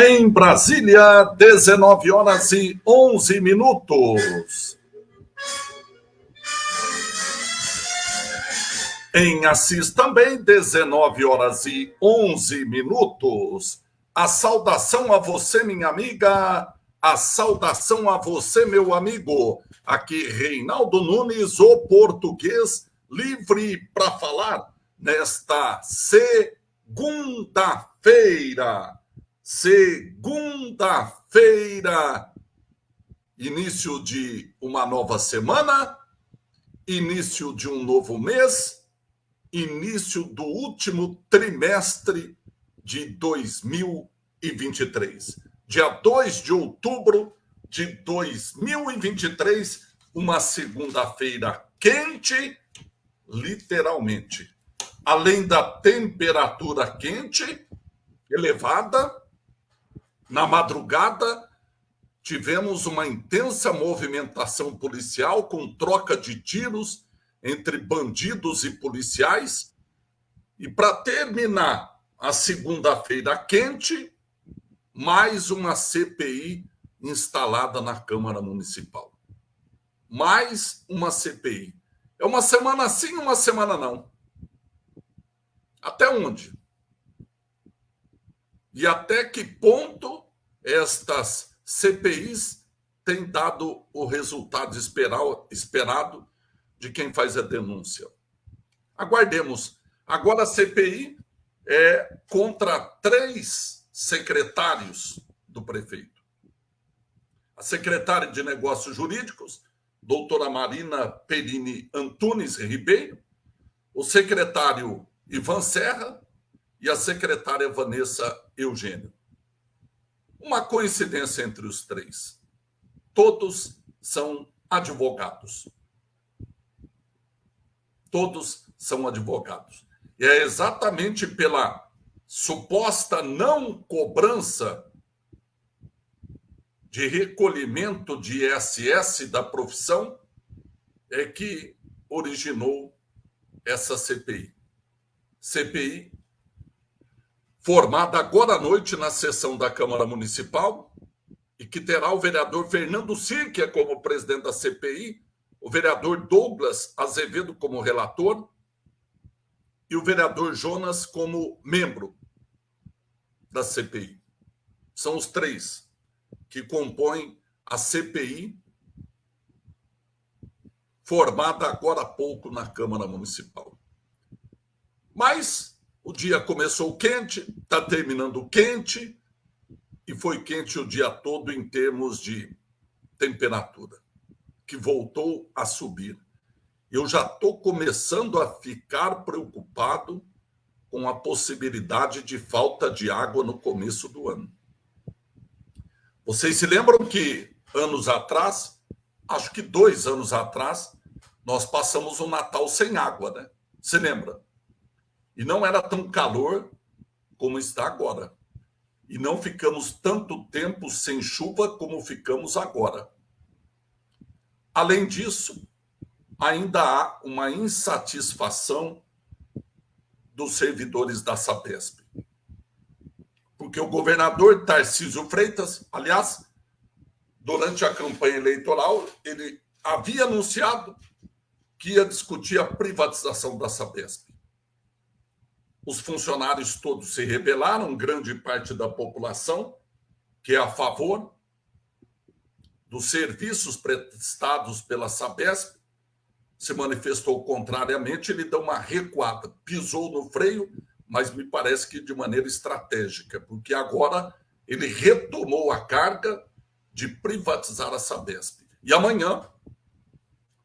Em Brasília, 19 horas e 11 minutos. Em Assis também, 19 horas e 11 minutos. A saudação a você, minha amiga. A saudação a você, meu amigo. Aqui, Reinaldo Nunes, o português livre para falar nesta segunda-feira. Segunda-feira, início de uma nova semana, início de um novo mês, início do último trimestre de 2023. Dia 2 de outubro de 2023, uma segunda-feira quente, literalmente. Além da temperatura quente, elevada, Na madrugada, tivemos uma intensa movimentação policial com troca de tiros entre bandidos e policiais. E para terminar a segunda-feira quente, mais uma CPI instalada na Câmara Municipal. Mais uma CPI. É uma semana sim, uma semana não. Até onde? E até que ponto estas CPIs têm dado o resultado esperado de quem faz a denúncia? Aguardemos. Agora a CPI é contra 3 secretários do prefeito. A secretária de Negócios Jurídicos, doutora Marina Perini Antunes Ribeiro, o secretário Ivan Serra e a secretária Vanessa Eugênio. Uma coincidência entre os 3. Todos são advogados. Todos são advogados. E é exatamente pela suposta não cobrança de recolhimento de ISS da profissão é que originou essa CPI. CPI formada agora à noite na sessão da Câmara Municipal e que terá o vereador Fernando Sirkia como presidente da CPI, o vereador Douglas Azevedo como relator e o vereador Jonas como membro da CPI. São os 3 que compõem a CPI formada agora há pouco na Câmara Municipal. Mas o dia começou quente, está terminando quente, e foi quente o dia todo em termos de temperatura, que voltou a subir. Eu já estou começando a ficar preocupado com a possibilidade de falta de água no começo do ano. Vocês se lembram que anos atrás, acho que 2 anos atrás, nós passamos um Natal sem água, né? Você lembra? E não era tão calor como está agora. E não ficamos tanto tempo sem chuva como ficamos agora. Além disso, ainda há uma insatisfação dos servidores da Sabesp. Porque o governador Tarcísio Freitas, aliás, durante a campanha eleitoral, ele havia anunciado que ia discutir a privatização da Sabesp. Os funcionários todos se rebelaram, grande parte da população, que é a favor dos serviços prestados pela Sabesp, se manifestou contrariamente. Ele deu uma recuada, pisou no freio, mas me parece que de maneira estratégica, porque agora ele retomou a carga de privatizar a Sabesp. E amanhã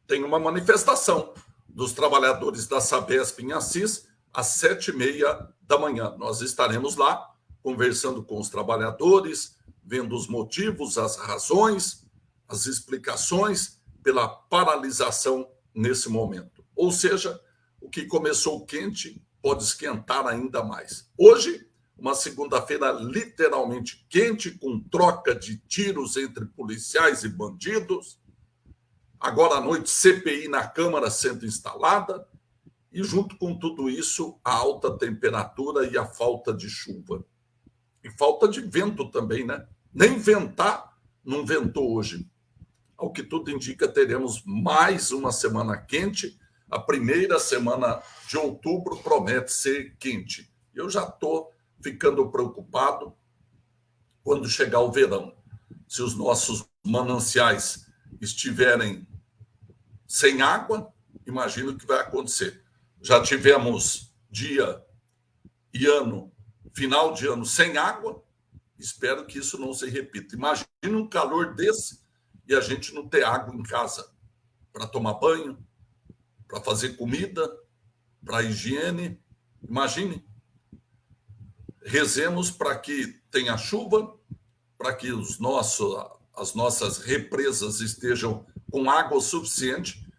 tem uma manifestação dos trabalhadores da Sabesp em Assis, às 7h30 da manhã. Nós estaremos lá conversando com os trabalhadores, vendo os motivos, as razões, as explicações pela paralisação nesse momento. Ou seja, o que começou quente pode esquentar ainda mais. Hoje, uma segunda-feira literalmente quente, com troca de tiros entre policiais e bandidos. Agora à noite, CPI na Câmara sendo instalada. E junto com tudo isso, a alta temperatura e a falta de chuva. E falta de vento também, né? Nem ventar, não ventou hoje. Ao que tudo indica, teremos mais uma semana quente. A primeira semana de outubro promete ser quente. Eu já estou ficando preocupado quando chegar o verão. Se os nossos mananciais estiverem sem água, imagino o que vai acontecer. Já tivemos dia e ano, final de ano sem água. Espero que isso não se repita. Imagine um calor desse e a gente não ter água em casa para tomar banho, para fazer comida, para higiene. Imagine. Rezemos para que tenha chuva, para que as nossas represas estejam com água suficiente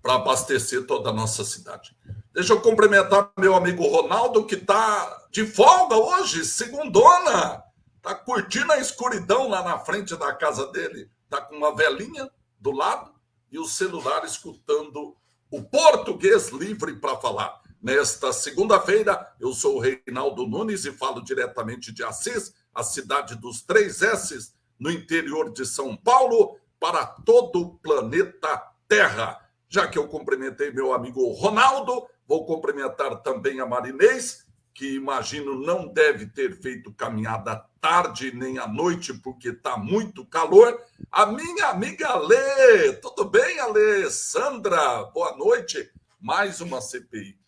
para abastecer toda a nossa cidade. Deixa eu cumprimentar meu amigo Ronaldo, que está de folga hoje, segundona. Tá curtindo a escuridão lá na frente da casa dele. Tá com uma velinha do lado e o celular escutando o Português Livre para falar. Nesta segunda-feira, eu sou o Reinaldo Nunes e falo diretamente de Assis, a cidade dos 3 S's, no interior de São Paulo, para todo o planeta Terra. Já que eu cumprimentei meu amigo Ronaldo, vou cumprimentar também a Marinês, que imagino não deve ter feito caminhada tarde nem à noite, porque está muito calor. A minha amiga Alê, tudo bem, Alê? Sandra, boa noite. Mais uma CPI.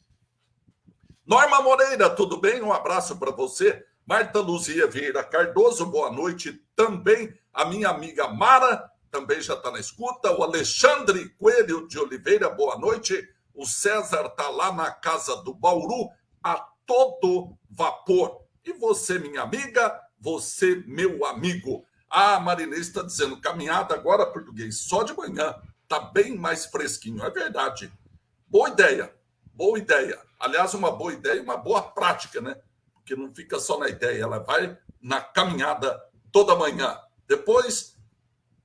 Norma Moreira, tudo bem? Um abraço para você. Marta Luzia Vieira Cardoso, boa noite também. A minha amiga Mara, também já está na escuta. O Alexandre Coelho de Oliveira, boa noite. O César está lá na casa do Bauru, a todo vapor. E você, minha amiga, você, meu amigo. A Marinês está dizendo, caminhada agora, português, só de manhã. Está bem mais fresquinho, é verdade. Boa ideia, boa ideia. Aliás, uma boa ideia e uma boa prática, né? Porque não fica só na ideia, ela vai na caminhada toda manhã. Depois,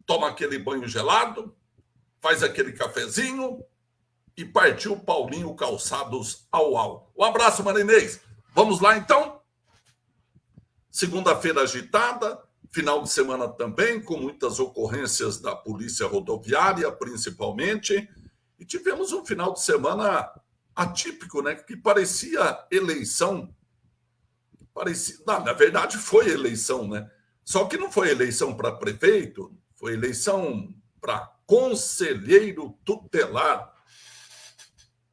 toma aquele banho gelado, faz aquele cafezinho e partiu Paulinho Calçados ao. Um abraço, Marinês. Vamos lá, então? Segunda-feira agitada, final de semana também, com muitas ocorrências da Polícia Rodoviária, principalmente. E tivemos um final de semana atípico, né? Que parecia eleição. Não, na verdade, foi eleição, né? Só que não foi eleição para prefeito, foi eleição para conselheiro tutelar.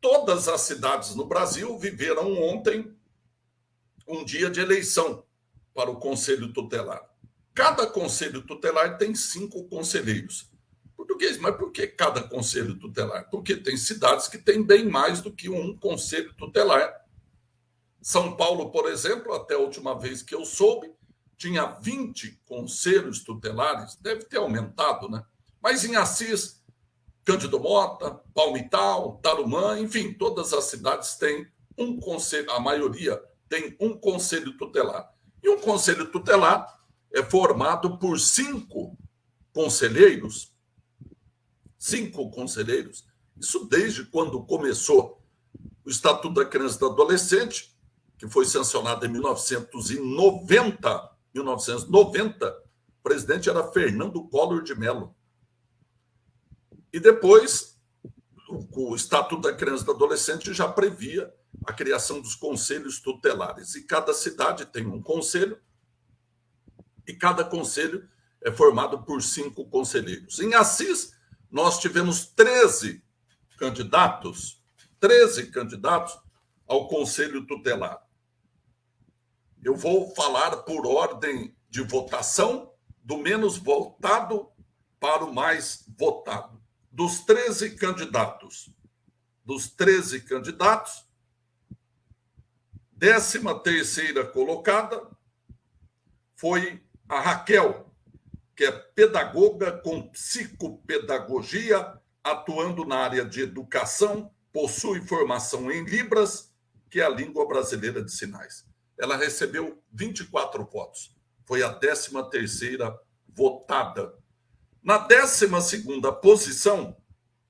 Todas as cidades no Brasil viveram ontem um dia de eleição para o conselho tutelar. Cada conselho tutelar tem 5 conselheiros. Português, mas por que cada conselho tutelar? Porque tem cidades que têm bem mais do que um conselho tutelar. São Paulo, por exemplo, até a última vez que eu soube, tinha 20 conselhos tutelares, deve ter aumentado, né? Mas em Assis, Cândido Mota, Palmital, Tarumã, enfim, todas as cidades têm um conselho, a maioria tem um conselho tutelar. E um conselho tutelar é formado por 5 conselheiros. 5 conselheiros. Isso desde quando começou o Estatuto da Criança e do Adolescente, que foi sancionado em 1990. 1990, o presidente era Fernando Collor de Mello. E depois, o Estatuto da Criança e do Adolescente já previa a criação dos conselhos tutelares. E cada cidade tem um conselho, e cada conselho é formado por 5 conselheiros. Em Assis, nós tivemos 13 candidatos ao conselho tutelar. Eu vou falar por ordem de votação, do menos votado para o mais votado. Dos 13 candidatos, 13ª colocada foi a Raquel, que é pedagoga com psicopedagogia, atuando na área de educação, possui formação em Libras, que é a língua brasileira de sinais. Ela recebeu 24 votos. Foi a 13ª votada. Na 12ª posição,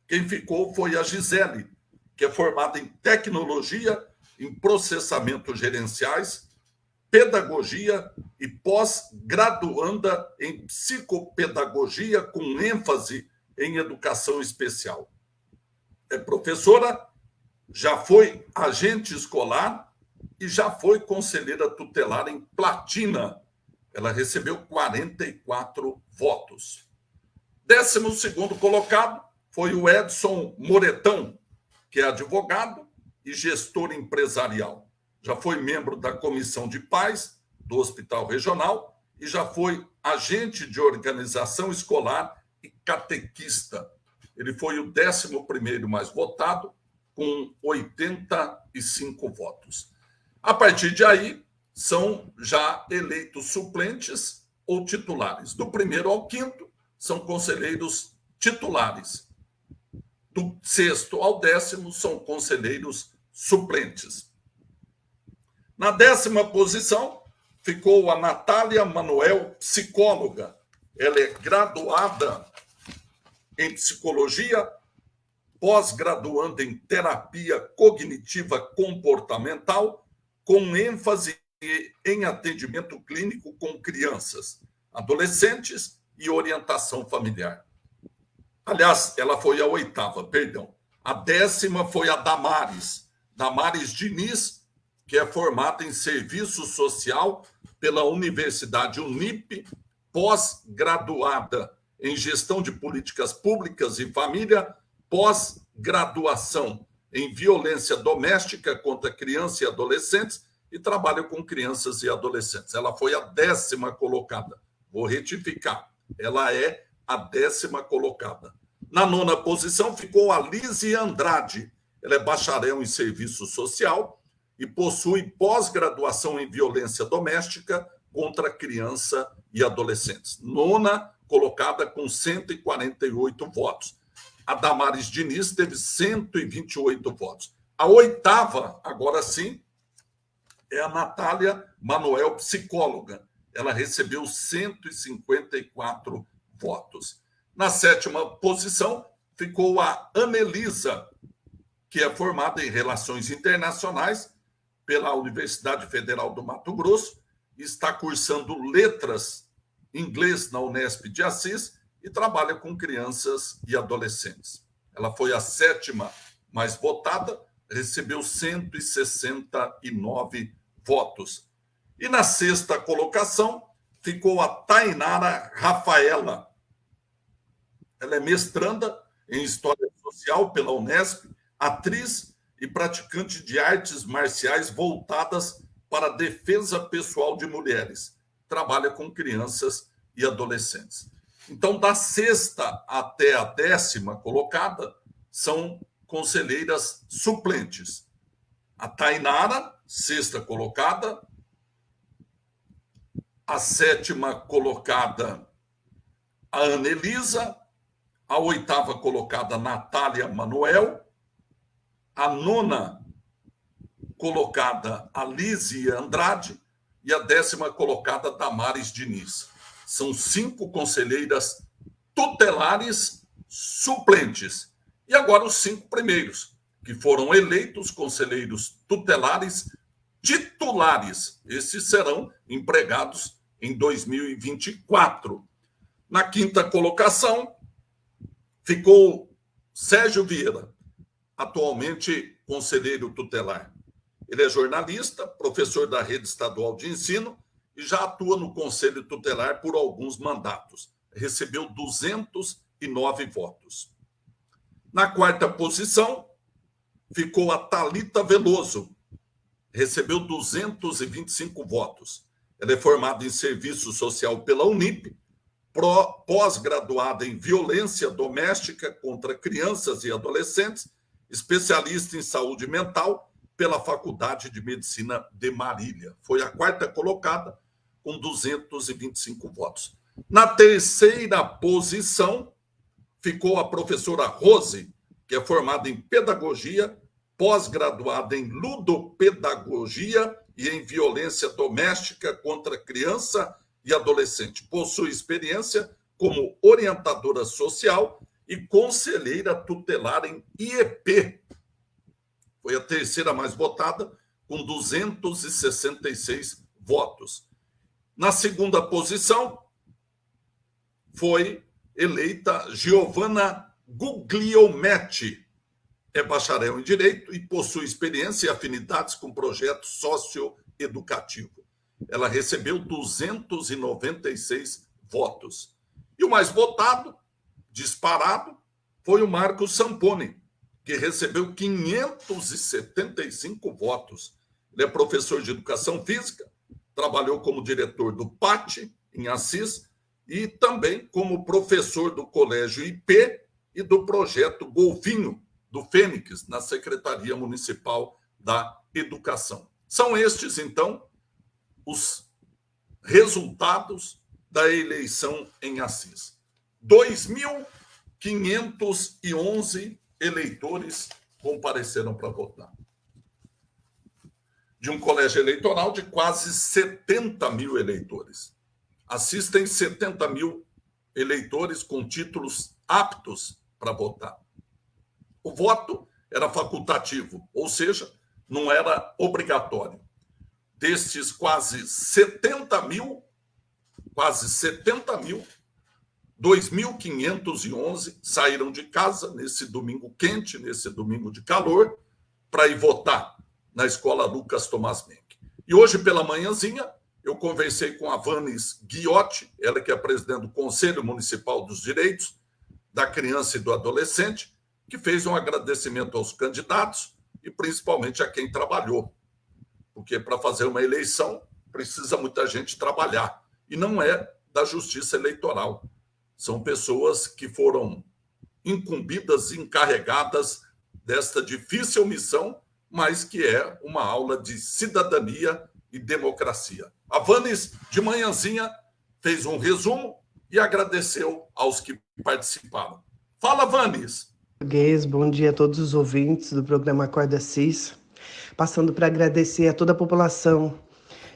quem ficou foi a Gisele, que é formada em tecnologia, em processamentos gerenciais, pedagogia e pós-graduanda em psicopedagogia, com ênfase em educação especial. É professora, já foi agente escolar e já foi conselheira tutelar em Platina. Ela recebeu 44 votos. 12º colocado foi o Edson Moretão, que é advogado e gestor empresarial. Já foi membro da Comissão de Paz do Hospital Regional e já foi agente de organização escolar e catequista. Ele foi o 11º mais votado, com 85 votos. A partir de aí, são já eleitos suplentes ou titulares. Do 1º ao 5º, são conselheiros titulares. Do 6º ao 10º, são conselheiros suplentes. Na 10ª posição, ficou a Natália Manuel, psicóloga. Ela é graduada em psicologia, pós-graduanda em terapia cognitiva comportamental, com ênfase em atendimento clínico com crianças, adolescentes e orientação familiar. Aliás, ela foi a 8ª, perdão. A 10ª foi a Damares Diniz, que é formada em serviço social pela Universidade Unip, pós-graduada em gestão de políticas públicas e família, pós-graduação em violência doméstica contra crianças e adolescentes e trabalha com crianças e adolescentes. Ela foi a 10ª colocada. Vou retificar. Ela é a 10ª colocada. Na 9ª posição ficou a Lise Andrade. Ela é bacharel em serviço social e possui pós-graduação em violência doméstica contra criança e adolescentes. 9ª colocada com 148 votos. A Damares Diniz teve 128 votos. A 8ª, agora sim, é a Natália Manuel, psicóloga. Ela recebeu 154 votos. Na 7ª posição ficou a Anelisa, que é formada em Relações Internacionais pela Universidade Federal do Mato Grosso, e está cursando Letras Inglês na Unesp de Assis e trabalha com crianças e adolescentes. Ela foi a 7ª mais votada, recebeu 169 votos. E na 6ª colocação ficou a Tainara Rafaela. Ela é mestranda em História Social pela Unesp, atriz e praticante de artes marciais voltadas para a defesa pessoal de mulheres. Trabalha com crianças e adolescentes. Então, da 6ª até a 10ª colocada, são conselheiras suplentes. A Tainara, 6ª colocada. A 7ª colocada, a Anelisa. A 8ª colocada, Natália Manuel. A 9ª colocada, a Lise Andrade. E a 10ª colocada, Damares Diniz. São 5 conselheiras tutelares suplentes. E agora os 5 primeiros, que foram eleitos conselheiros tutelares titulares. Esses serão empregados em 2024. Na 5ª colocação, ficou Sérgio Vieira, atualmente conselheiro tutelar. Ele é jornalista, professor da Rede Estadual de Ensino e já atua no Conselho Tutelar por alguns mandatos. Recebeu 209 votos. Na 4ª posição, ficou a Thalita Veloso. Recebeu 225 votos. Ela é formada em Serviço Social pela Unip, pós-graduada em Violência Doméstica contra Crianças e Adolescentes, especialista em saúde mental pela Faculdade de Medicina de Marília. Foi a 4ª colocada, com 225 votos. Na 3ª posição, ficou a professora Rose, que é formada em Pedagogia, pós-graduada em Ludopedagogia e em Violência Doméstica contra Criança e Adolescente. Possui experiência como orientadora social e conselheira tutelar em IEP. Foi a 3ª mais votada, com 266 votos. Na 2ª posição, foi eleita Giovanna Guglielmetti. É bacharel em Direito e possui experiência e afinidades com projetos socioeducativos. Ela recebeu 296 votos. E o mais votado, disparado, foi o Marcos Samponi, que recebeu 575 votos. Ele é professor de Educação Física, trabalhou como diretor do PAT, em Assis, e também como professor do Colégio IP e do projeto Golfinho, do Fênix, na Secretaria Municipal da Educação. São estes, então, os resultados da eleição em Assis. 2.511 eleitores compareceram para votar. de um colégio eleitoral de quase 70 mil eleitores. Assistem 70 mil eleitores com títulos aptos para votar. O voto era facultativo, ou seja, não era obrigatório. Destes quase 70 mil, 2.511 saíram de casa nesse domingo quente, nesse domingo de calor, para ir votar na escola Lucas Tomás Menck. E hoje, pela manhãzinha, eu conversei com a Vanes Guiotti, ela que é presidente do Conselho Municipal dos Direitos da Criança e do Adolescente, que fez um agradecimento aos candidatos e principalmente a quem trabalhou. Porque para fazer uma eleição precisa muita gente trabalhar. E não é da Justiça Eleitoral. São pessoas que foram incumbidas, encarregadas desta difícil missão, mas que é uma aula de cidadania e democracia. A Vanes, de manhãzinha, fez um resumo e agradeceu aos que participaram. Fala, Vanes! Bom dia a todos os ouvintes do programa Acorda Assis. Passando para agradecer a toda a população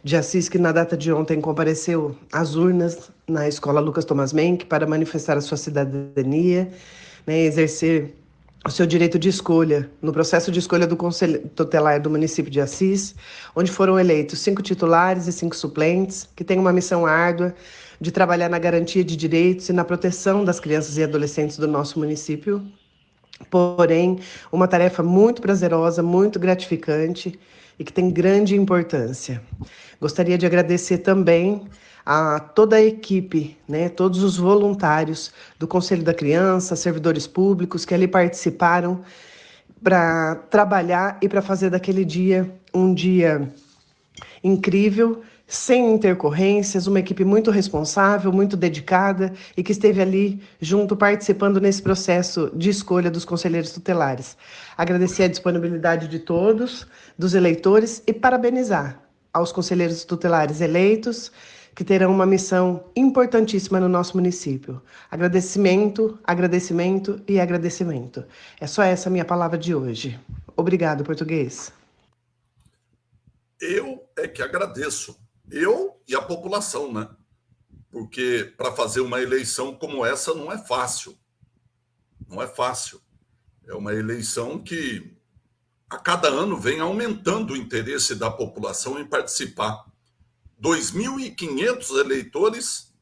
de Assis que na data de ontem compareceu às urnas na Escola Lucas Tomás Menck para manifestar a sua cidadania, exercer o seu direito de escolha no processo de escolha do Conselho Tutelar do município de Assis, onde foram eleitos 5 titulares e 5 suplentes, que têm uma missão árdua de trabalhar na garantia de direitos e na proteção das crianças e adolescentes do nosso município. Porém, uma tarefa muito prazerosa, muito gratificante e que tem grande importância. Gostaria de agradecer também a toda a equipe, todos os voluntários do Conselho da Criança, servidores públicos que ali participaram para trabalhar e para fazer daquele dia um dia incrível, sem intercorrências, uma equipe muito responsável, muito dedicada e que esteve ali junto, participando nesse processo de escolha dos conselheiros tutelares. Agradecer a disponibilidade de todos, dos eleitores e parabenizar aos conselheiros tutelares eleitos, que terão uma missão importantíssima no nosso município. Agradecimento, agradecimento e agradecimento. É só essa a minha palavra de hoje. Obrigado, português. Eu é que agradeço. Eu e a população, né? Porque para fazer uma eleição como essa não é fácil. Não é fácil. É uma eleição que a cada ano vem aumentando o interesse da população em participar. 2.500 eleitores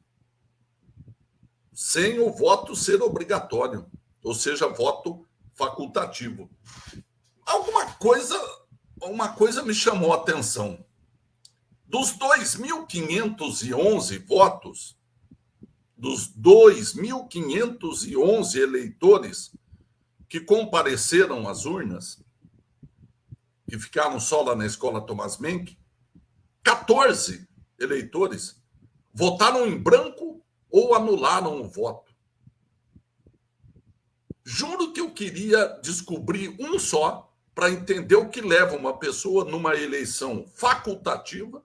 sem o voto ser obrigatório, ou seja, voto facultativo. Uma coisa me chamou a atenção. Dos 2.511 votos, dos 2.511 eleitores que compareceram às urnas, que ficaram só lá na Escola Tomás Menck, 14 eleitores votaram em branco ou anularam o voto. Juro que eu queria descobrir um só para entender o que leva uma pessoa numa eleição facultativa,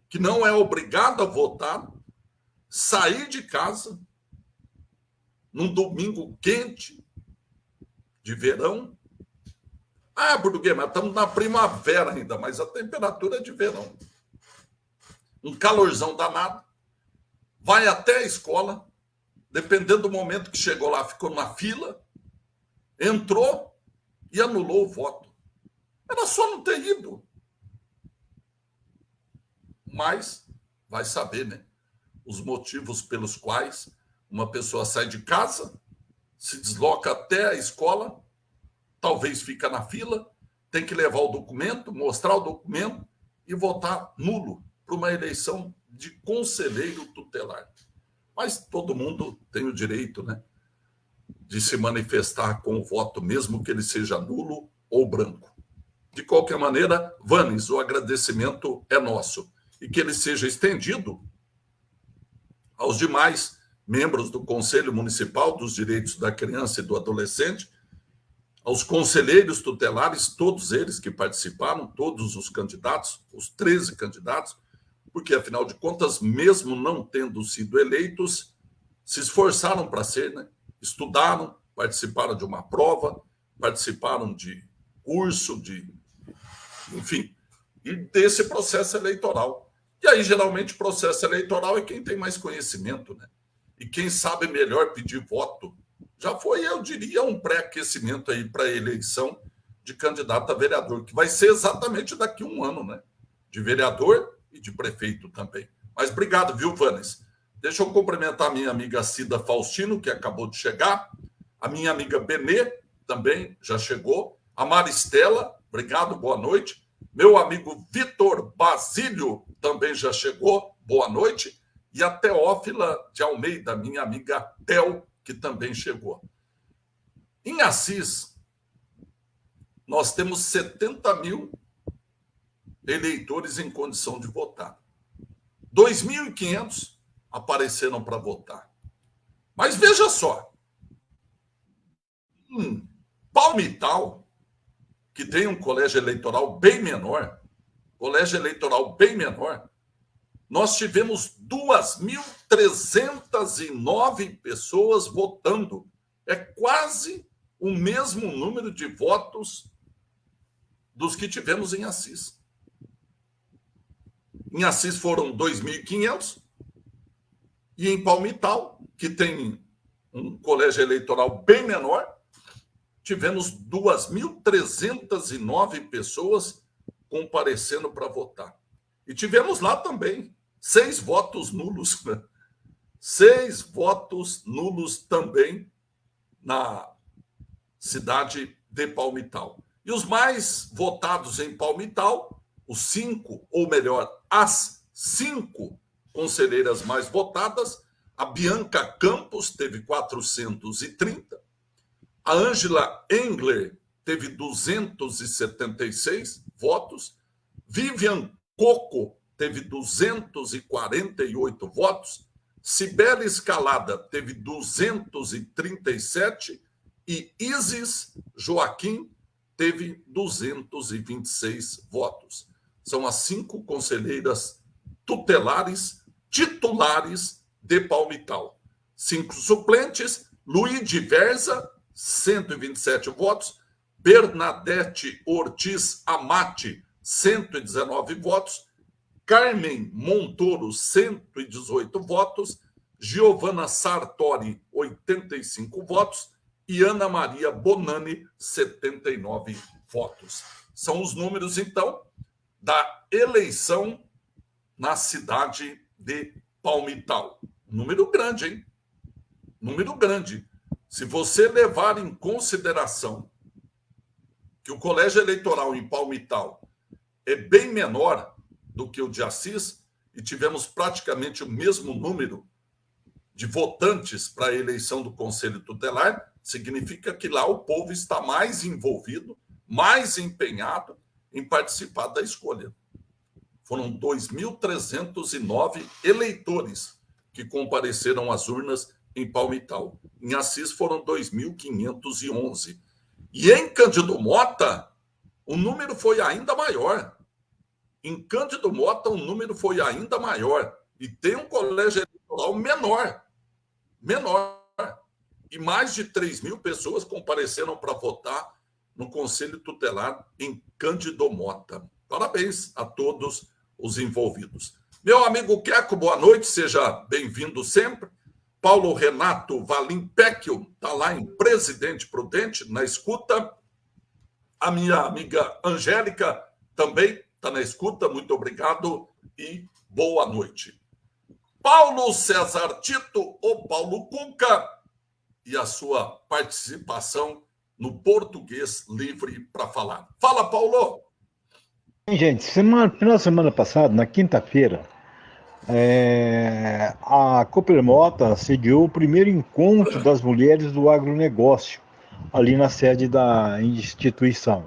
que não é obrigado a votar, sair de casa num domingo quente de verão. Português, mas estamos na primavera ainda, mas a temperatura é de verão. Um calorzão danado. Vai até a escola, dependendo do momento que chegou lá, ficou na fila, entrou e anulou o voto. Era só não ter ido. Mas vai saber, né? Os motivos pelos quais uma pessoa sai de casa, se desloca até a escola, talvez fica na fila, tem que levar o documento, mostrar o documento e votar nulo para uma eleição de conselheiro tutelar. Mas todo mundo tem o direito, né, de se manifestar com o voto, mesmo que ele seja nulo ou branco. De qualquer maneira, Vanes, o agradecimento é nosso. E que ele seja estendido aos demais membros do Conselho Municipal dos Direitos da Criança e do Adolescente, aos conselheiros tutelares, todos eles que participaram, todos os candidatos, os 13 candidatos, porque, afinal de contas, mesmo não tendo sido eleitos, se esforçaram para ser, né? Estudaram, participaram de uma prova, participaram de curso, enfim, e desse processo eleitoral. E aí, geralmente, o processo eleitoral é quem tem mais conhecimento, né? E quem sabe melhor pedir voto. Já foi, eu diria, um pré-aquecimento aí para a eleição de candidato a vereador, que vai ser exatamente daqui a um ano, né? De vereador e de prefeito também. Mas obrigado, viu, Vanes? Deixa eu cumprimentar a minha amiga Cida Faustino, que acabou de chegar, a minha amiga Benê, também já chegou, a Maristela, obrigado, boa noite, meu amigo Vitor Basílio também já chegou, boa noite, e a Teófila de Almeida, minha amiga Tel, que também chegou. Em Assis, nós temos 70 mil eleitores em condição de votar. 2.500 apareceram para votar. Mas veja só, Palmital, que tem um colégio eleitoral bem menor, nós tivemos 2.309 pessoas votando. É quase o mesmo número de votos dos que tivemos em Assis. Em Assis foram 2.500 e em Palmital, que tem um colégio eleitoral bem menor, tivemos 2.309 pessoas comparecendo para votar. E tivemos lá também 6 votos nulos. 6 votos nulos também na cidade de Palmital. E os mais votados em Palmital, os 5, ou melhor, as 5 conselheiras mais votadas, a Bianca Campos teve 430, a Ângela Engler teve 276 votos, Vivian Coco teve 248 votos, Cibele Escalada teve 237 e Isis Joaquim teve 226 votos. São as 5 conselheiras tutelares, titulares de Palmital. 5 suplentes, Luíde Verza, 127 votos, Bernadette Ortiz Amati, 119 votos, Carmen Montoro, 118 votos, Giovana Sartori, 85 votos e Ana Maria Bonani, 79 votos. São os números, então, da eleição na cidade de Palmital. Número grande, hein? Número grande. Se você levar em consideração que o colégio eleitoral em Palmital é bem menor do que o de Assis, e tivemos praticamente o mesmo número de votantes para a eleição do Conselho Tutelar, significa que lá o povo está mais envolvido, mais empenhado em participar da escolha. Foram 2.309 eleitores que compareceram às urnas em Palmital. Em Assis foram 2.511. E em Cândido Mota, o número foi ainda maior. Em Cândido Mota, o número foi ainda maior. E tem um colégio eleitoral menor. E mais de 3.000 pessoas compareceram para votar no Conselho Tutelar em Cândido Mota. Parabéns a todos os envolvidos. Meu amigo Queco, boa noite, seja bem-vindo sempre. Paulo Renato Valim Pecchio está lá em Presidente Prudente, na escuta. A minha amiga Angélica também está na escuta, muito obrigado e boa noite. Paulo César Tito, o Paulo Cuca, e a sua participação no Português Livre para Falar. Fala, Paulo! Gente, final de semana passada, na quinta-feira, a Coopermota sediou o primeiro encontro das mulheres do agronegócio, ali na sede da instituição.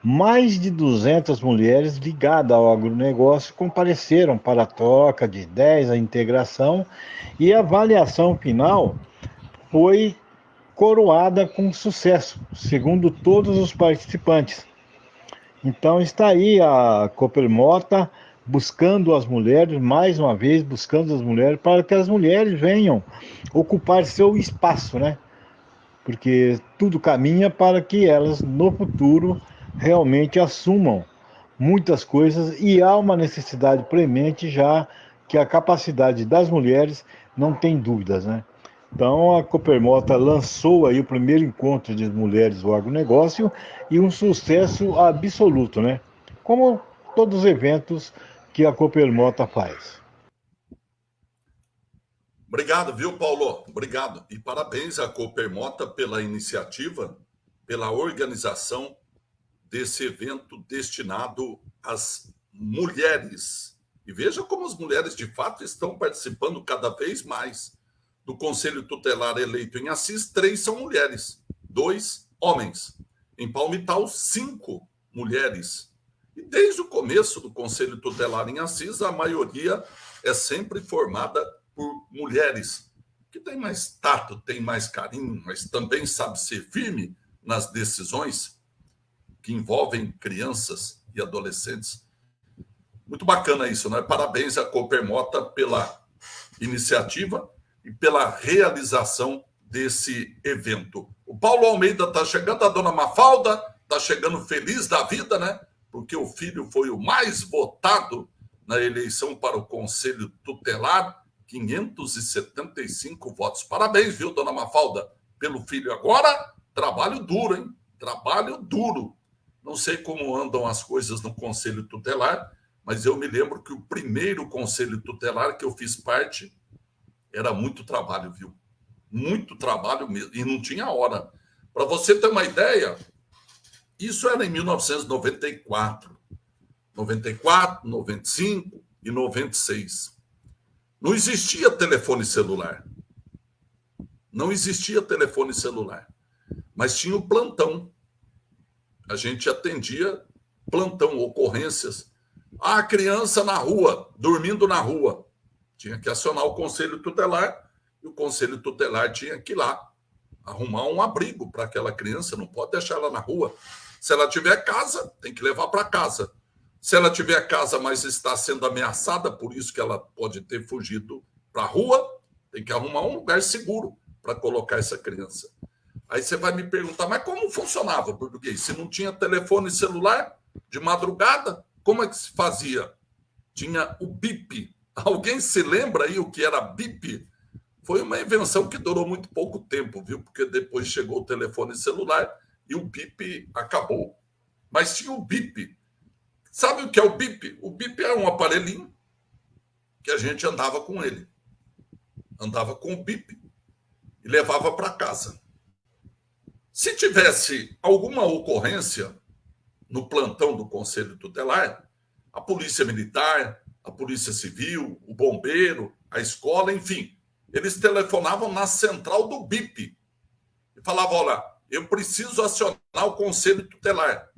Mais de 200 mulheres ligadas ao agronegócio compareceram para a troca de ideias, a integração, e a avaliação final foi coroada com sucesso, segundo todos os participantes. Então está aí a Coopermota buscando as mulheres, mais uma vez buscando as mulheres, para que as mulheres venham ocupar seu espaço, né? Porque tudo caminha para que elas, no futuro, realmente assumam muitas coisas e há uma necessidade premente já que a capacidade das mulheres não tem dúvidas, né? Então a Coopermota lançou aí o primeiro encontro de mulheres do agronegócio e um sucesso absoluto, né? Como todos os eventos que a Coopermota faz. Obrigado, viu, Paulo? Obrigado. E parabéns à Coopermota pela iniciativa, pela organização desse evento destinado às mulheres. E veja como as mulheres, de fato, estão participando cada vez mais do Conselho Tutelar eleito em Assis. 3 são mulheres, 2 homens. Em Palmital, 5 mulheres. E desde o começo do Conselho Tutelar em Assis, a maioria é sempre formada por mulheres, que têm mais tato, têm mais carinho, mas também sabe ser firme nas decisões que envolvem crianças e adolescentes. Muito bacana isso, né? Parabéns à Coopermota pela iniciativa e pela realização desse evento. O Paulo Almeida está chegando, a dona Mafalda está chegando feliz da vida, né? Porque o filho foi o mais votado na eleição para o Conselho Tutelar, 575 votos. Parabéns, viu, dona Mafalda, pelo filho. Agora, trabalho duro, hein? Trabalho duro. Não sei como andam as coisas no Conselho Tutelar, mas eu me lembro que o primeiro Conselho Tutelar que eu fiz parte era muito trabalho, viu? Muito trabalho mesmo. E não tinha hora. Para você ter uma ideia, isso era em 1994. 94, 95 e 96. Não existia telefone celular. Não existia telefone celular. Mas tinha o plantão. A gente atendia plantão, ocorrências. A criança na rua, dormindo na rua. Tinha que acionar o Conselho Tutelar e o Conselho Tutelar tinha que ir lá arrumar um abrigo para aquela criança, não pode deixar ela na rua. Se ela tiver casa, tem que levar para casa. Se ela tiver casa, mas está sendo ameaçada, por isso que ela pode ter fugido para a rua, tem que arrumar um lugar seguro para colocar essa criança. Aí você vai me perguntar, mas como funcionava o português? Se não tinha telefone celular de madrugada, como é que se fazia? Tinha o bip. Alguém se lembra aí o que era bip? Foi uma invenção que durou muito pouco tempo, viu? Porque depois chegou o telefone celular e o bip acabou. Mas tinha o bip. Sabe o que é o bip? O bip é um aparelhinho que a gente andava com ele. Andava com o bip e levava para casa. Se tivesse alguma ocorrência no plantão do Conselho Tutelar, a Polícia Militar, a Polícia Civil, o bombeiro, a escola, enfim, eles telefonavam na central do BIP e falavam, olha, eu preciso acionar o Conselho Tutelar.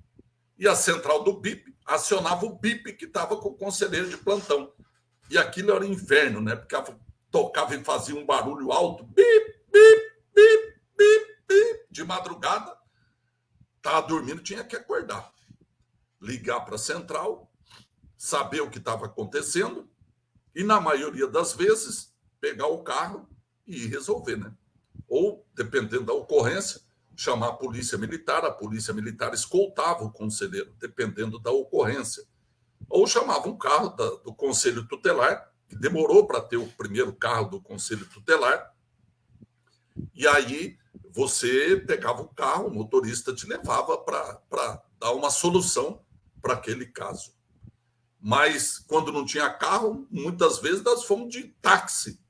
E a central do BIP acionava o BIP que estava com o conselheiro de plantão. E aquilo era inferno, né? Porque tocava e fazia um barulho alto, bip, bip, bip, bip, bip, de madrugada. Estava dormindo, tinha que acordar. Ligar para a central, saber o que estava acontecendo e, na maioria das vezes, pegar o carro e ir resolver, né? Ou, dependendo da ocorrência, chamar a polícia militar escoltava o conselheiro, dependendo da ocorrência. Ou chamava um carro do Conselho Tutelar, que demorou para ter o primeiro carro do Conselho Tutelar, e aí você pegava o carro, o motorista te levava para dar uma solução para aquele caso. Mas, quando não tinha carro, muitas vezes nós fomos de táxi,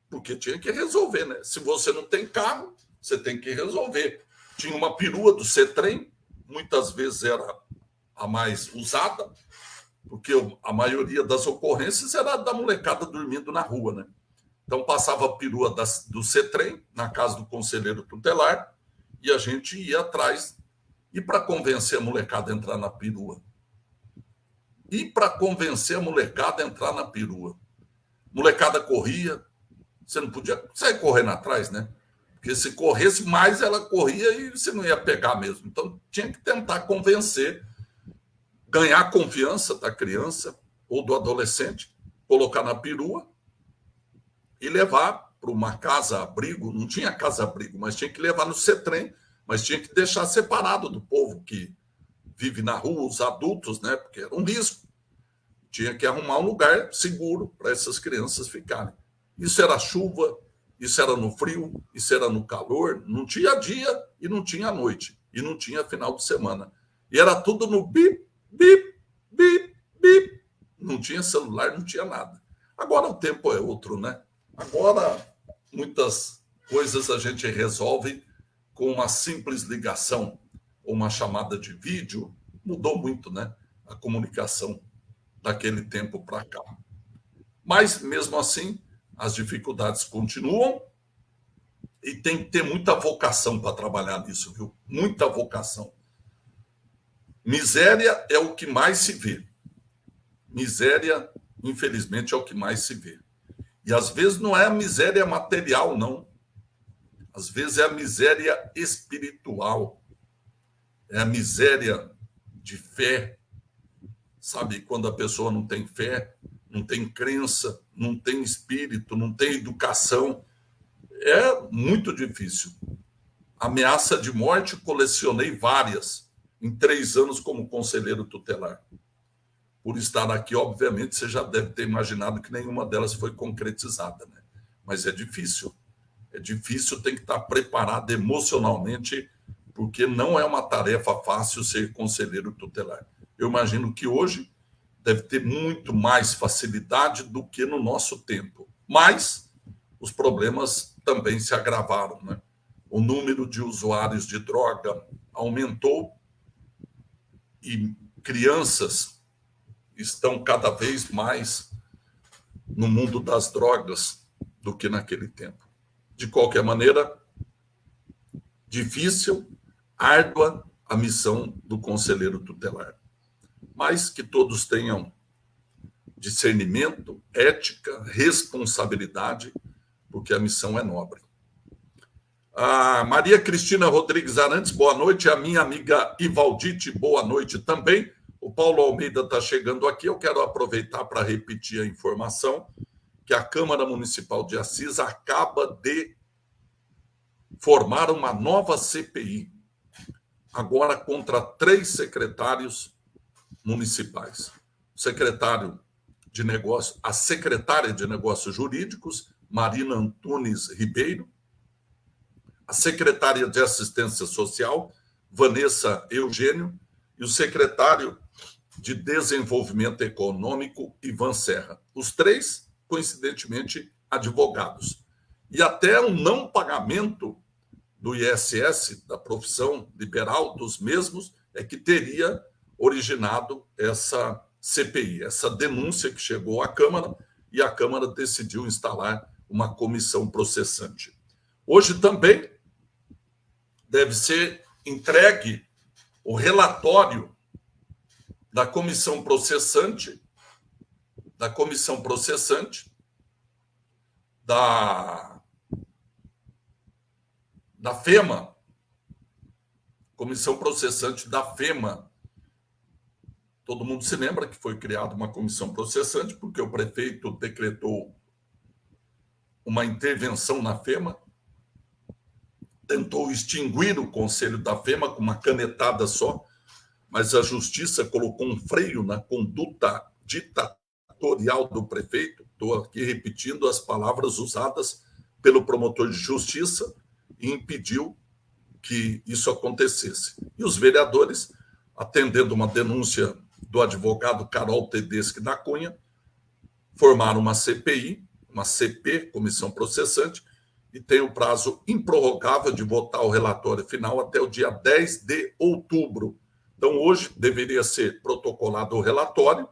porque tinha que resolver, né? Se você não tem carro, você tem que resolver. Tinha uma perua do CETREM, muitas vezes era a mais usada, porque a maioria das ocorrências era da molecada dormindo na rua, né? Então, passava a perua do CETREM, na casa do conselheiro tutelar, e a gente ia atrás. E para convencer a molecada a entrar na perua? E para convencer a molecada a entrar na perua? Molecada corria, você não podia sair correndo atrás, né? Porque se corresse mais, ela corria e você não ia pegar mesmo. Então, tinha que tentar convencer, ganhar a confiança da criança ou do adolescente, colocar na perua e levar para uma casa-abrigo. Não tinha casa-abrigo, mas tinha que levar no CETREM, mas tinha que deixar separado do povo que vive na rua, os adultos, né? Porque era um risco. Tinha que arrumar um lugar seguro para essas crianças ficarem. Isso era chuva, isso era no frio, isso era no calor, não tinha dia e não tinha noite, e não tinha final de semana. E era tudo no bip, bip, bip, bip. Não tinha celular, não tinha nada. Agora o tempo é outro, né? Agora muitas coisas a gente resolve com uma simples ligação ou uma chamada de vídeo. Mudou muito, né? A comunicação daquele tempo para cá. Mas, mesmo assim, as dificuldades continuam e tem que ter muita vocação para trabalhar nisso, viu? Muita vocação. Miséria é o que mais se vê. Miséria, infelizmente, é o que mais se vê. E, às vezes, não é a miséria material, não. Às vezes, é a miséria espiritual. É a miséria de fé. Sabe, quando a pessoa não tem fé, não tem crença, não tem espírito, não tem educação, é muito difícil. Ameaça de morte, colecionei várias em 3 anos como conselheiro tutelar. Por estar aqui, obviamente, você já deve ter imaginado que nenhuma delas foi concretizada, né? Mas é difícil. É difícil, tem que estar preparado emocionalmente, porque não é uma tarefa fácil ser conselheiro tutelar. Eu imagino que hoje deve ter muito mais facilidade do que no nosso tempo. Mas os problemas também se agravaram, né? O número de usuários de droga aumentou e crianças estão cada vez mais no mundo das drogas do que naquele tempo. De qualquer maneira, difícil, árdua a missão do conselheiro tutelar. Mas que todos tenham discernimento, ética, responsabilidade, porque a missão é nobre. A Maria Cristina Rodrigues Arantes, boa noite. A minha amiga Ivaldite, boa noite também. O Paulo Almeida está chegando aqui. Eu quero aproveitar para repetir a informação que a Câmara Municipal de Assis acaba de formar uma nova CPI, agora contra 3 secretários municipais. O secretário de Negócios, a secretária de Negócios Jurídicos, Marina Antunes Ribeiro, a secretária de Assistência Social, Vanessa Eugênio, e o secretário de Desenvolvimento Econômico, Ivan Serra. Os 3, coincidentemente, advogados. E até o não pagamento do ISS, da profissão liberal dos mesmos, é que teria originado essa CPI, essa denúncia que chegou à Câmara, e a Câmara decidiu instalar uma comissão processante. Hoje também deve ser entregue o relatório da comissão processante, da FEMA, comissão processante da FEMA. Todo mundo se lembra que foi criada uma comissão processante porque o prefeito decretou uma intervenção na FEMA, tentou extinguir o conselho da FEMA com uma canetada só, mas a justiça colocou um freio na conduta ditatorial do prefeito. Estou aqui repetindo as palavras usadas pelo promotor de justiça e impediu que isso acontecesse. E os vereadores, atendendo uma denúncia do advogado Carol Tedeschi da Cunha, formaram uma CPI, uma CP, Comissão Processante, e tem o prazo improrrogável de votar o relatório final até o dia 10 de outubro. Então, hoje deveria ser protocolado o relatório,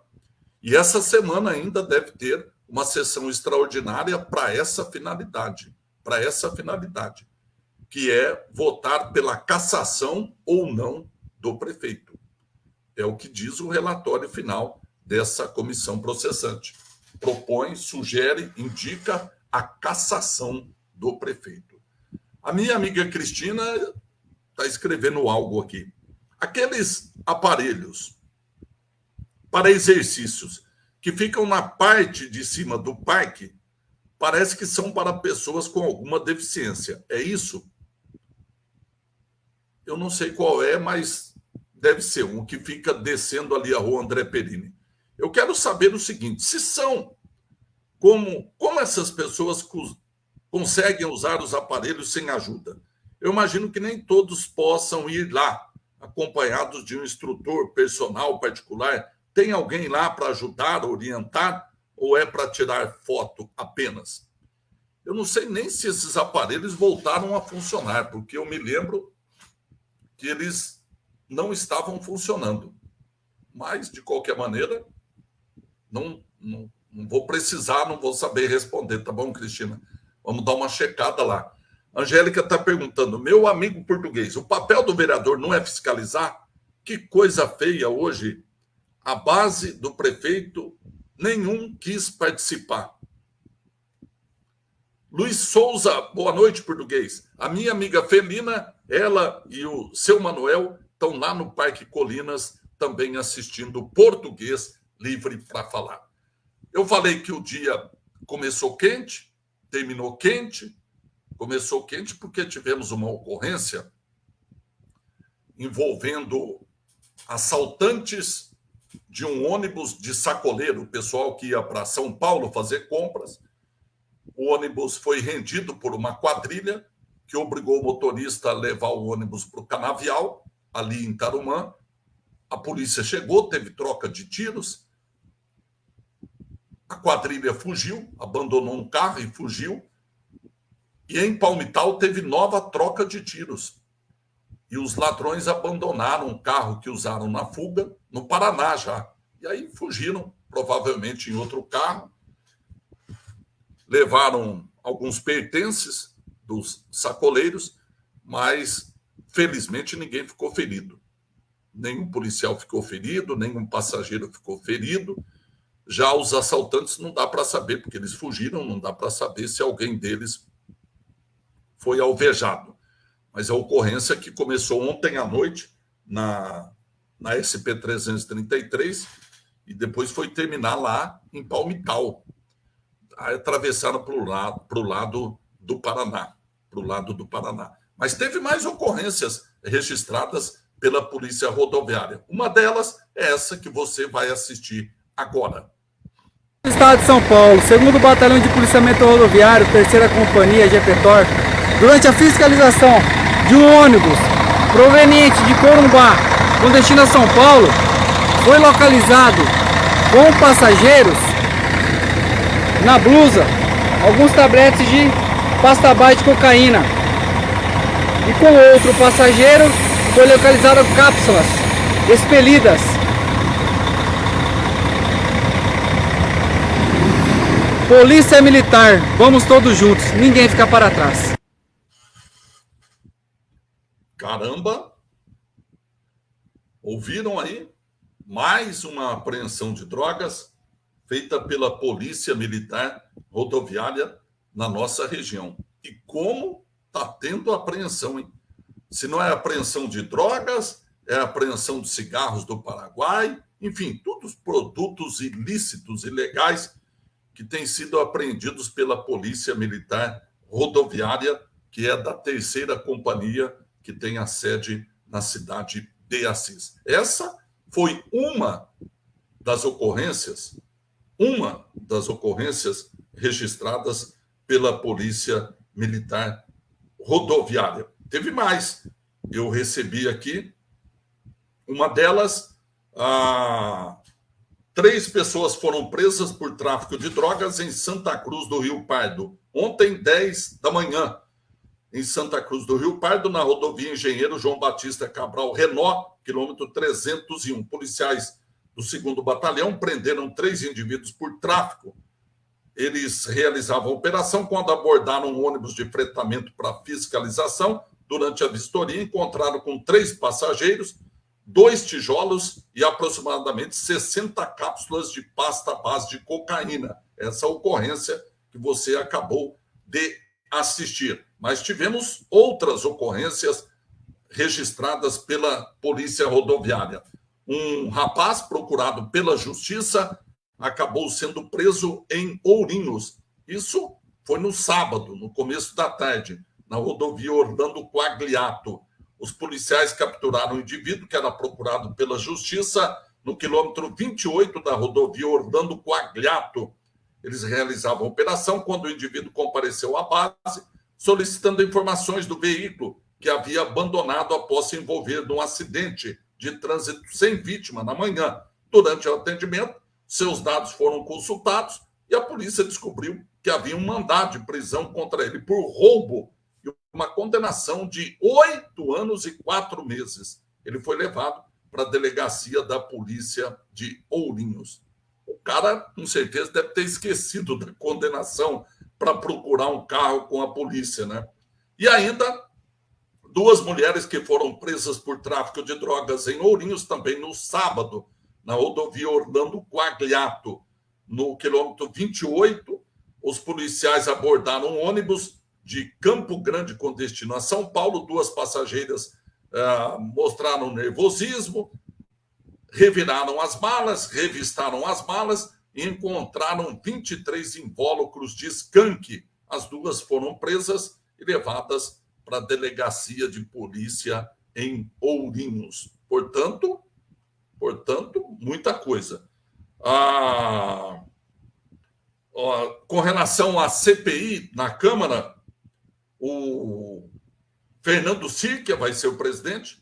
e essa semana ainda deve ter uma sessão extraordinária para essa finalidade, que é votar pela cassação ou não do prefeito. É o que diz o relatório final dessa comissão processante. Propõe, sugere, indica a cassação do prefeito. A minha amiga Cristina está escrevendo algo aqui. Aqueles aparelhos para exercícios que ficam na parte de cima do parque, parece que são para pessoas com alguma deficiência. É isso? Eu não sei qual é, mas Deve ser um que fica descendo ali a rua André Perini. Eu quero saber o seguinte, se são, como essas pessoas conseguem usar os aparelhos sem ajuda? Eu imagino que nem todos possam ir lá, acompanhados de um instrutor personal particular. Tem alguém lá para ajudar, orientar, ou é para tirar foto apenas? Eu não sei nem se esses aparelhos voltaram a funcionar, porque eu me lembro que eles não estavam funcionando. Mas, de qualquer maneira, não vou precisar, não vou saber responder, tá bom, Cristina? Vamos dar uma checada lá. Angélica está perguntando, meu amigo português, o papel do vereador não é fiscalizar? Que coisa feia hoje. A base do prefeito, nenhum quis participar. Luiz Souza, boa noite, português. A minha amiga Felina, ela e o seu Manuel estão lá no Parque Colinas também assistindo Português Livre para Falar. Eu falei que o dia começou quente, terminou quente. Começou quente porque tivemos uma ocorrência envolvendo assaltantes de um ônibus de sacoleiro, o pessoal que ia para São Paulo fazer compras. O ônibus foi rendido por uma quadrilha que obrigou o motorista a levar o ônibus para o canavial, ali em Tarumã. A polícia chegou, teve troca de tiros. A quadrilha fugiu, abandonou um carro e fugiu. E em Palmital teve nova troca de tiros. E os ladrões abandonaram o carro que usaram na fuga, no Paraná já. E aí fugiram, provavelmente em outro carro. Levaram alguns pertences dos sacoleiros, mas felizmente ninguém ficou ferido. Nenhum policial ficou ferido, nenhum passageiro ficou ferido. Já os assaltantes não dá para saber, porque eles fugiram, não dá para saber se alguém deles foi alvejado. Mas a ocorrência que começou ontem à noite na SP-333 e depois foi terminar lá em Palmital. Aí atravessaram para o lado do Paraná. Mas teve mais ocorrências registradas pela Polícia Rodoviária. Uma delas é essa que você vai assistir agora. Estado de São Paulo, 2º Batalhão de Policiamento Rodoviário, 3ª Companhia, GPTOR, durante a fiscalização de um ônibus proveniente de Corumbá com destino a São Paulo, foi localizado com passageiros na blusa alguns tabletes de pasta base de cocaína e com outro passageiro foi localizado cápsulas expelidas. Polícia Militar, vamos todos juntos, ninguém fica para trás. Caramba! Ouviram aí? Mais uma apreensão de drogas feita pela Polícia Militar Rodoviária na nossa região. E como está tendo apreensão, hein? Se não é apreensão de drogas, é apreensão de cigarros do Paraguai, enfim, todos produtos ilícitos, ilegais, que têm sido apreendidos pela Polícia Militar Rodoviária, que é da 3ª Companhia, que tem a sede na cidade de Assis. Essa foi uma das ocorrências registradas pela Polícia Militar Rodoviária. Teve mais. Eu recebi aqui, uma delas, 3 pessoas foram presas por tráfico de drogas em Santa Cruz do Rio Pardo. Ontem, 10 da manhã, em Santa Cruz do Rio Pardo, na rodovia Engenheiro João Batista Cabral Renó, quilômetro 301. Policiais do 2º Batalhão prenderam 3 indivíduos por tráfico. Eles realizavam a operação quando abordaram um ônibus de fretamento para fiscalização. Durante a vistoria, encontraram com 3 passageiros, 2 tijolos e aproximadamente 60 cápsulas de pasta base de cocaína. Essa ocorrência que você acabou de assistir. Mas tivemos outras ocorrências registradas pela Polícia Rodoviária. Um rapaz procurado pela Justiça acabou sendo preso em Ourinhos. Isso foi no sábado, no começo da tarde, na rodovia Orlando Quagliato. os policiais capturaram um indivíduo que era procurado pela justiça no quilômetro 28 da rodovia Orlando Coagliato. Eles realizavam a operação quando o indivíduo compareceu à base, solicitando informações do veículo que havia abandonado após se envolver num acidente de trânsito sem vítima na manhã. Durante o atendimento, seus dados foram consultados e a polícia descobriu que havia um mandado de prisão contra ele por roubo e uma condenação de 8 anos e 4 meses. Ele foi levado para a delegacia da polícia de Ourinhos. O cara, com certeza, deve ter esquecido da condenação para procurar um carro com a polícia, né? E ainda, 2 mulheres que foram presas por tráfico de drogas em Ourinhos, também no sábado, na rodovia Orlando Coagliato, no quilômetro 28, os policiais abordaram um ônibus de Campo Grande com destino a São Paulo. 2 passageiras mostraram nervosismo, reviraram as malas, revistaram as malas e encontraram 23 invólucros de skunk. As 2 foram presas e levadas para a delegacia de polícia em Ourinhos. Portanto, muita coisa. Com relação à CPI na Câmara, o Fernando Sirkia vai ser o presidente,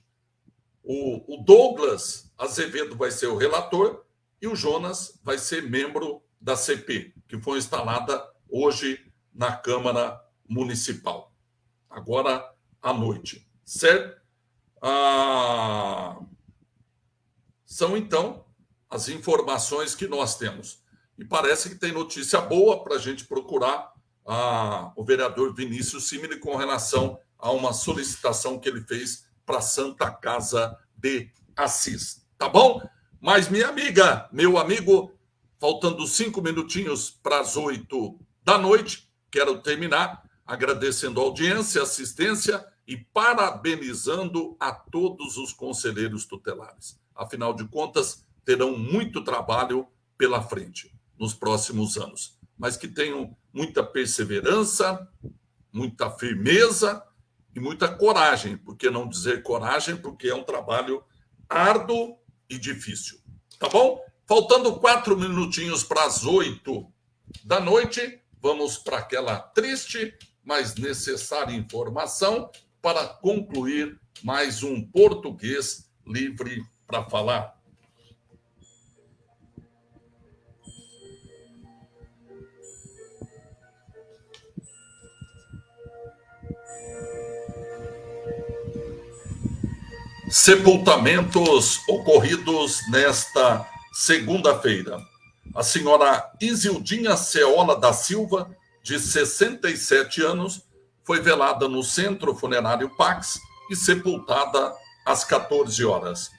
o Douglas Azevedo vai ser o relator e o Jonas vai ser membro da CP, que foi instalada hoje na Câmara Municipal, agora à noite, certo? São, então, as informações que nós temos. E parece que tem notícia boa para a gente procurar o vereador Vinícius Simile com relação a uma solicitação que ele fez para a Santa Casa de Assis. Tá bom? Mas, minha amiga, meu amigo, faltando 5 minutinhos para as 8 da noite, quero terminar agradecendo a audiência, assistência e parabenizando a todos os conselheiros tutelares. Afinal de contas, terão muito trabalho pela frente nos próximos anos, mas que tenham muita perseverança, muita firmeza e muita coragem. Por que não dizer coragem? Porque é um trabalho árduo e difícil. Tá bom? Faltando 4 minutinhos para as 8 da noite, vamos para aquela triste, mas necessária informação para concluir mais um Português Livre para Falar. Sepultamentos ocorridos nesta segunda-feira. A senhora Isildinha Ceola da Silva, de 67 anos, foi velada no Centro Funerário Pax e sepultada às 14 horas.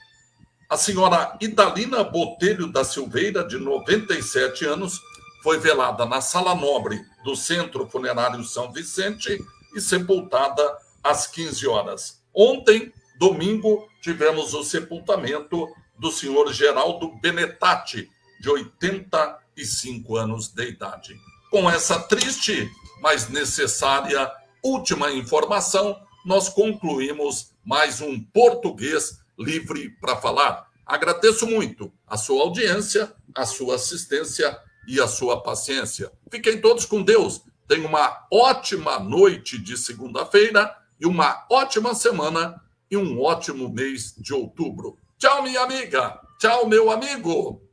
A senhora Idalina Botelho da Silveira, de 97 anos, foi velada na Sala Nobre do Centro Funerário São Vicente e sepultada às 15 horas. Ontem, domingo, tivemos o sepultamento do senhor Geraldo Benetati, de 85 anos de idade. Com essa triste, mas necessária última informação, nós concluímos mais um Português Livre para Falar. Agradeço muito a sua audiência, a sua assistência e a sua paciência. Fiquem todos com Deus. Tenham uma ótima noite de segunda-feira e uma ótima semana e um ótimo mês de outubro. Tchau, minha amiga. Tchau, meu amigo.